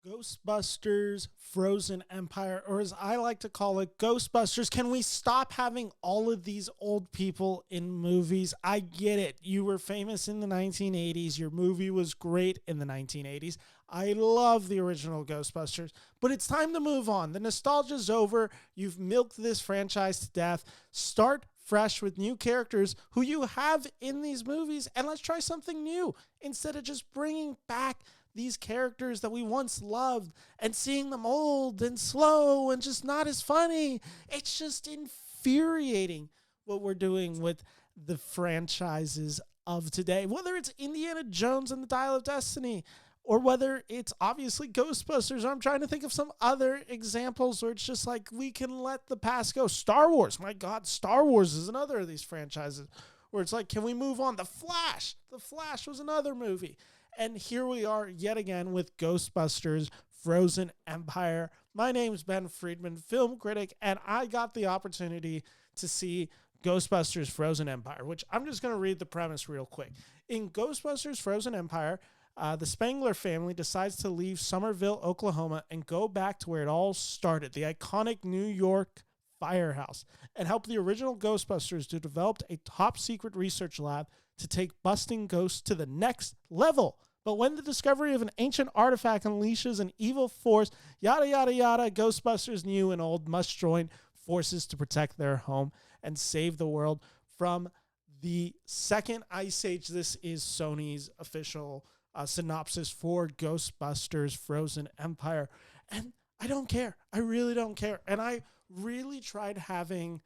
Ghostbusters Frozen Empire, or as I like to call it, Ghostbusters. Can we stop having all of these old people in movies? I get it. You were famous in the 1980s. Your movie was great in the 1980s. I love the original Ghostbusters, but it's time to move on. The nostalgia's over. You've milked this franchise to death. Start fresh with new characters who you have in these movies, and let's try something new instead of just bringing back these characters that we once loved and seeing them old and slow and just not as funny. It's just infuriating what we're doing with the franchises of today, whether it's Indiana Jones and the Dial of Destiny, or whether it's obviously Ghostbusters, or I'm trying to think of some other examples where it's just like we can let the past go. Star Wars, my God, Star Wars is another of these franchises where it's like, can we move on? The Flash was another movie. And here we are yet again with Ghostbusters Frozen Empire. My name's Ben Friedman, film critic, and I got the opportunity to see Ghostbusters Frozen Empire, which I'm just going to read the premise real quick. In Ghostbusters Frozen Empire, the Spangler family decides to leave Somerville, Oklahoma, and go back to where it all started, the iconic New York firehouse, and help the original Ghostbusters to develop a top-secret research lab to take busting ghosts to the next level. But when the discovery of an ancient artifact unleashes an evil force, yada, yada, yada, Ghostbusters new and old must join forces to protect their home and save the world from the second ice age. This is Sony's official synopsis for Ghostbusters Frozen Empire. And I don't care. I really don't care. And I really tried having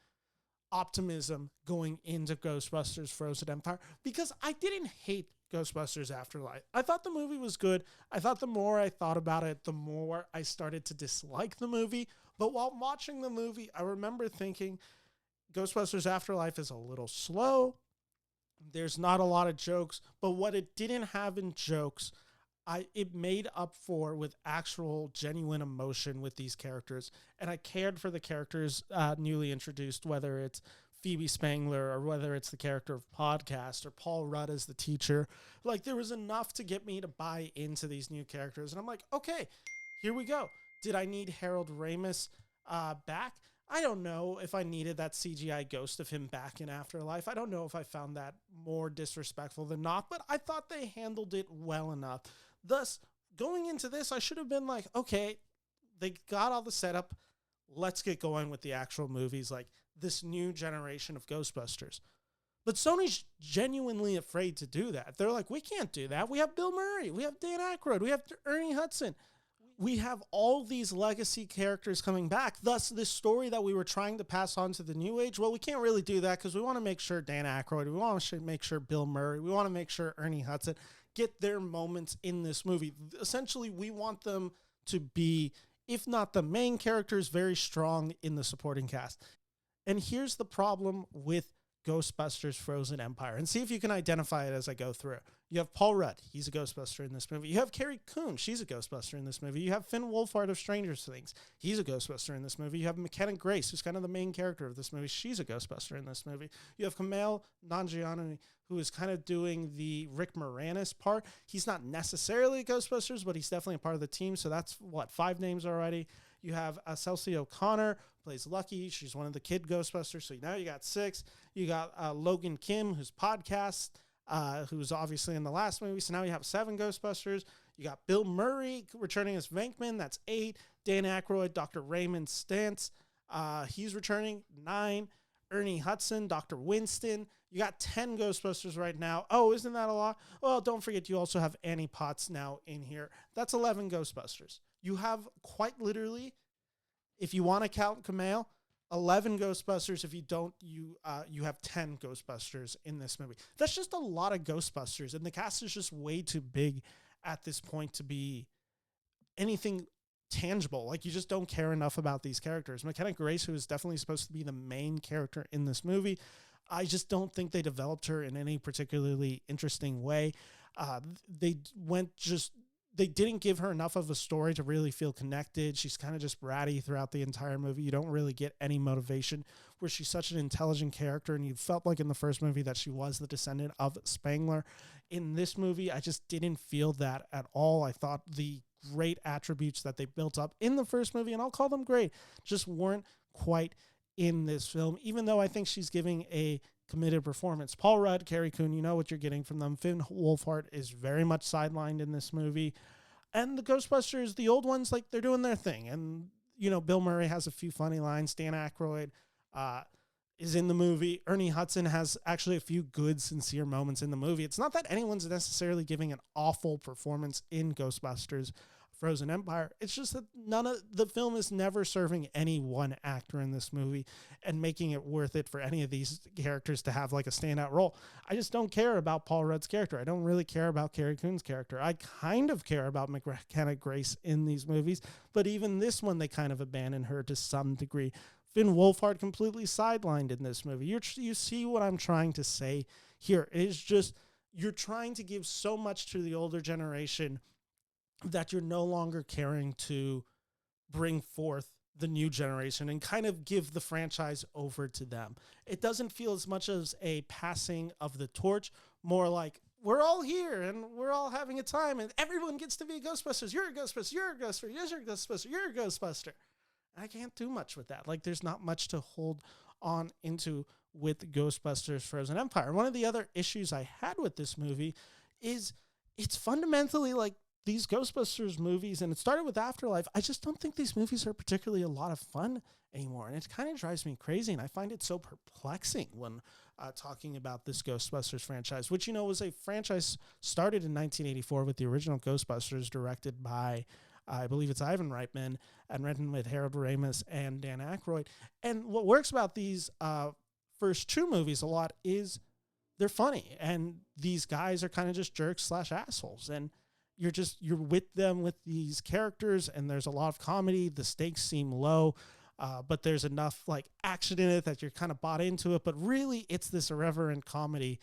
optimism going into Ghostbusters Frozen Empire because I didn't hate Ghostbusters Afterlife. I thought the movie was good. I thought the more I thought about it, the more I started to dislike the movie. But while watching the movie, I remember thinking Ghostbusters Afterlife is a little slow. There's not a lot of jokes, but what it didn't have in jokes, it made up for with actual genuine emotion with these characters. And I cared for the characters newly introduced, whether it's Phoebe Spengler or whether it's the character of Podcast or Paul Rudd as the teacher. Like, there was enough to get me to buy into these new characters. And I'm like, okay, here we go. Did I need Harold Ramis back? I don't know if I needed that CGI ghost of him back in Afterlife. I don't know if I found that more disrespectful than not, but I thought they handled it well enough. Thus, going into this, I should have been like, okay, they got all the setup. Let's get going with the actual movies, like this new generation of Ghostbusters. But Sony's genuinely afraid to do that. They're like, we can't do that. We have Bill Murray. We have Dan Aykroyd. We have Ernie Hudson. We have all these legacy characters coming back. Thus, this story that we were trying to pass on to the new age, well, we can't really do that because we want to make sure Dan Aykroyd, we want to make sure Bill Murray, we want to make sure Ernie Hudson get their moments in this movie. Essentially, we want them to be, if not the main characters, very strong in the supporting cast. And here's the problem with Ghostbusters Frozen Empire, and see if you can identify it as I go through. You have Paul Rudd. He's a Ghostbuster in this movie. You have Carrie Coon. She's a Ghostbuster in this movie. You have Finn Wolfhard of Stranger Things. He's a Ghostbuster in this movie. You have McKenna Grace, who's kind of the main character of this movie. She's a Ghostbuster in this movie. You have Kumail Nanjiani, who is kind of doing the Rick Moranis part. He's not necessarily a Ghostbusters, but he's definitely a part of the team. So that's, 5 names already. You have Celsi O'Connor, plays Lucky. She's one of the kid Ghostbusters. So now you got 6. You got Logan Kim, who's Podcast, who's obviously in the last movie. So now you have 7 Ghostbusters. You got Bill Murray returning as Venkman. That's 8. Dan Aykroyd, Dr. Raymond Stantz. He's returning. 9. Ernie Hudson, Dr. Winston. You got 10 Ghostbusters right now. Oh, isn't that a lot? Well, don't forget you also have Annie Potts now in here. That's 11 Ghostbusters. You have quite literally, if you want to count Kumail, 11 Ghostbusters. If you don't, you have 10 Ghostbusters in this movie. That's just a lot of Ghostbusters, and the cast is just way too big at this point to be anything tangible. Like, you just don't care enough about these characters. McKenna Grace, who is definitely supposed to be the main character in this movie, I just don't think they developed her in any particularly interesting way. They didn't give her enough of a story to really feel connected. She's kind of just bratty throughout the entire movie. You don't really get any motivation, where she's such an intelligent character, and you felt like in the first movie that she was the descendant of Spangler. In this movie, I just didn't feel that at all. I thought the great attributes that they built up in the first movie, and I'll call them great, just weren't quite in this film, even though I think she's giving a committed performance. Paul Rudd, Carrie Coon, you know what you're getting from them. Finn Wolfhard is very much sidelined in this movie. And the Ghostbusters, the old ones, like, they're doing their thing. And, you know, Bill Murray has a few funny lines. Dan Aykroyd is in the movie. Ernie Hudson has actually a few good, sincere moments in the movie. It's not that anyone's necessarily giving an awful performance in Ghostbusters Frozen Empire. It's just that none of the film is never serving any one actor in this movie and making it worth it for any of these characters to have like a standout role. I just don't care about Paul Rudd's character. I don't really care about Carrie Coon's character. I kind of care about McKenna Grace in these movies, but even this one, they kind of abandon her to some degree. Finn Wolfhard completely sidelined in this movie. You see what I'm trying to say here. It is just, you're trying to give so much to the older generation that you're no longer caring to bring forth the new generation and kind of give the franchise over to them. It doesn't feel as much as a passing of the torch, more like we're all here and we're all having a time and everyone gets to be Ghostbusters. You're a Ghostbuster. You're a Ghostbuster. You're a Ghostbuster. You're a Ghostbuster. I can't do much with that. Like, there's not much to hold on into with Ghostbusters Frozen Empire. One of the other issues I had with this movie is it's fundamentally like these Ghostbusters movies, and it started with Afterlife. I just don't think these movies are particularly a lot of fun anymore, and it kind of drives me crazy, and I find it so perplexing when talking about this Ghostbusters franchise, which, you know, was a franchise started in 1984 with the original Ghostbusters, directed by, I believe it's Ivan Reitman, and written with Harold Ramis and Dan Aykroyd. And what works about these first two movies a lot is they're funny, and these guys are kind of just jerks / assholes, and you're with them with these characters, and there's a lot of comedy. The stakes seem low, but there's enough like action in it that you're kind of bought into it. But really, it's this irreverent comedy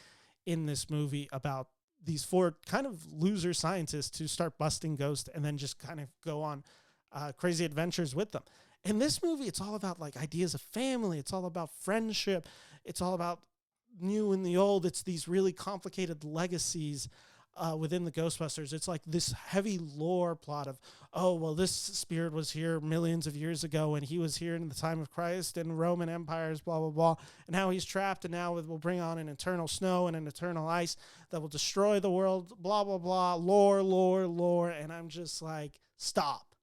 in this movie about these four kind of loser scientists who start busting ghosts and then just kind of go on crazy adventures with them. In this movie, it's all about like ideas of family. It's all about friendship. It's all about new and the old. It's these really complicated legacies within the Ghostbusters. It's like this heavy lore plot of, oh, well, this spirit was here millions of years ago, and he was here in the time of Christ and Roman empires, blah, blah, blah. And now he's trapped, and now we'll bring on an eternal snow and an eternal ice that will destroy the world, blah, blah, blah, lore, lore, lore. And I'm just like, stop.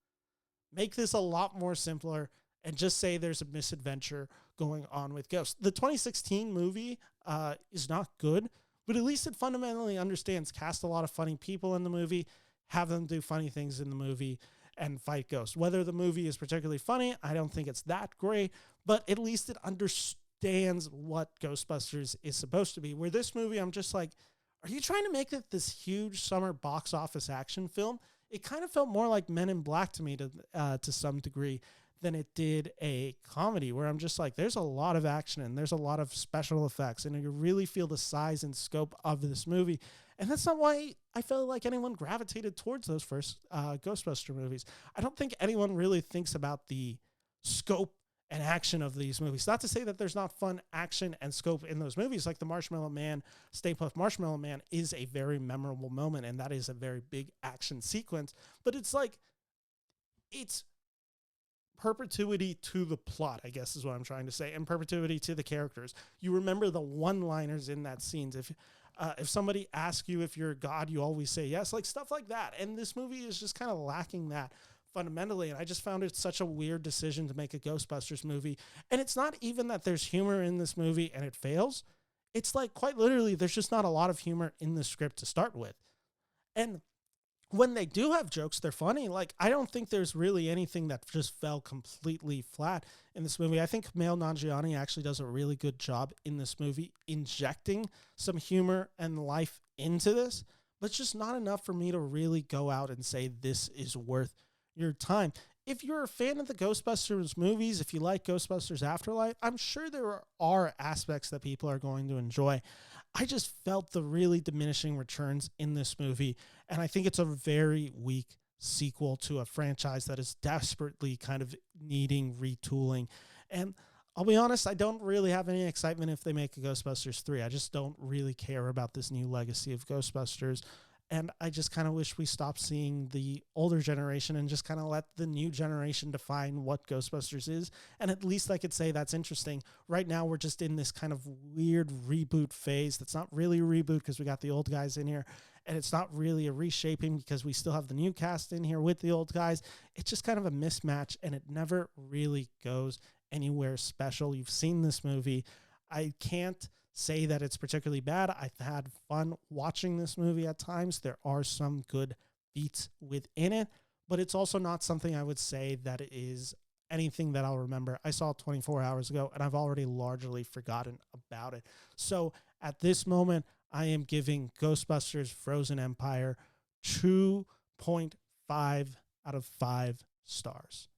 Make this a lot more simpler and just say there's a misadventure going on with ghosts. The 2016 movie is not good, but at least it fundamentally understands cast a lot of funny people in the movie, have them do funny things in the movie, and fight ghosts. Whether the movie is particularly funny, I don't think it's that great, but at least it understands what Ghostbusters is supposed to be. Where this movie, I'm just like, are you trying to make it this huge summer box office action film? It kind of felt more like Men in Black to me to some degree than it did a comedy, where I'm just like, there's a lot of action and there's a lot of special effects, and you really feel the size and scope of this movie. And that's not why I felt like anyone gravitated towards those first Ghostbuster movies. I don't think anyone really thinks about the scope and action of these movies. Not to say that there's not fun action and scope in those movies, like the Marshmallow Man, Stay Puft Marshmallow Man is a very memorable moment, and that is a very big action sequence. But it's like, it's perpetuity to the plot, I guess is what I'm trying to say, and perpetuity to the characters. You remember the one-liners in that scenes. If somebody asks you if you're a god, you always say yes, like stuff like that. And this movie is just kind of lacking that fundamentally, and I just found it such a weird decision to make a Ghostbusters movie. And it's not even that there's humor in this movie and it fails. It's like, quite literally, there's just not a lot of humor in the script to start with. And when they do have jokes, they're funny. Like, I don't think there's really anything that just fell completely flat in this movie. I think Kumail Nanjiani actually does a really good job in this movie injecting some humor and life into this, but it's just not enough for me to really go out and say this is worth your time. If you're a fan of the Ghostbusters movies, if you like Ghostbusters Afterlife, I'm sure there are aspects that people are going to enjoy. I just felt the really diminishing returns in this movie, and I think it's a very weak sequel to a franchise that is desperately kind of needing retooling. And I'll be honest, I don't really have any excitement if they make a Ghostbusters 3. I just don't really care about this new legacy of Ghostbusters. And I just kind of wish we stopped seeing the older generation and just kind of let the new generation define what Ghostbusters is. And at least I could say that's interesting. Right now, we're just in this kind of weird reboot phase that's not really a reboot because we got the old guys in here. And it's not really a reshaping because we still have the new cast in here with the old guys. It's just kind of a mismatch, and it never really goes anywhere special. You've seen this movie. I can't say that it's particularly bad. I've had fun watching this movie at times. There are some good beats within it, but it's also not something I would say that it is anything that I'll remember. I saw it 24 hours ago, and I've already largely forgotten about it. So at this moment, I am giving Ghostbusters Frozen Empire 2.5 out of 5 stars.